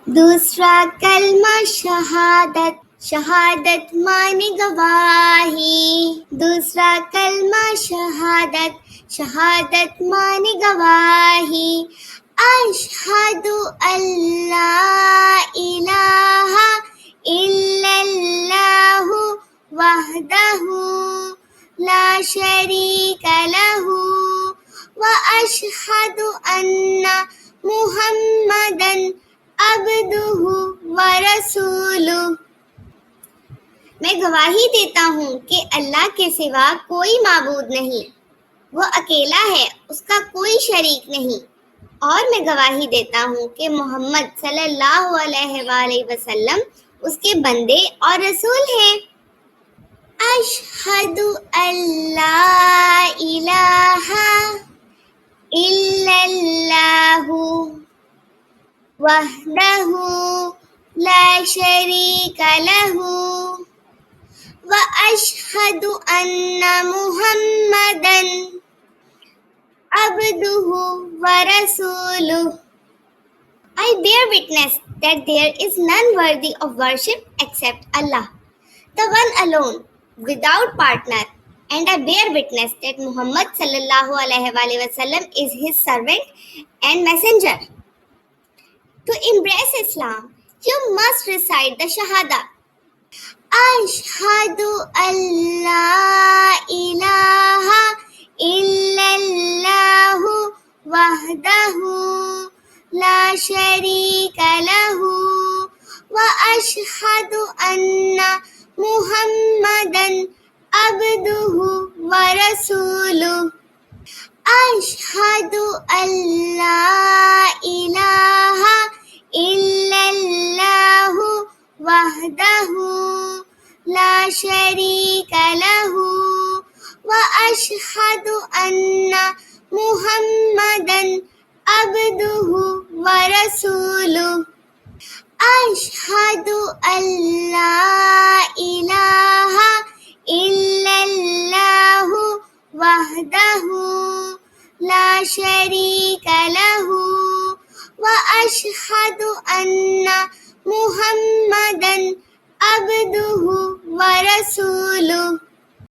दूसरा कलमा शहादत, शहादत माने गवाही। दूसरा कलमा शहादत, शहादत माने गवाही। अशहदु अल्ला इलाहा इल्लल्लाहु वहदहु ला शरीका लहू व अशहदु अन्ना मुहम्मदन अब्दुहु व रसूलुहु। मैं गवाही देता हूँ कि अल्लाह के सिवा कोई माबूद नहीं, वो अकेला है, उसका कोई शरीक नहीं। और मैं गवाही देता हूँ कि मोहम्मद सल्लल्लाहु अलैहि वसल्लम उसके बंदे और रसूल हैं। अशहदु अल्ला इलाहा इल्लल्लाहु वहदहु ला शरीका लहू व अशहदु अन्ना मुहम्मदन अब्दुहु व रसूलुहु। I bear witness that there is none worthy of worship except Allah, the one alone, without partner, and I bear witness that Muhammad sallallahu alaihi wasallam is his servant and messenger. To embrace Islam, you must recite the Shahada. Ashhadu alla ilaha illallahu wahdahu la sharika lahu wa ashhadu anna Muhammadan abduhu wa rasuluhu. अशहदु Allah इलाहा इल्लल्लाहु वहदहु ला शरीका लहू व अशहदु अन्ना Muhammadan अब्दुहु व रसूलुहु। अशहदु अल्ला इलाहा इल्लल्लाहु वहदहु ला शरीका लहू व अशहदु अन्ना Muhammadan अब्दुहु व रसूलुहु।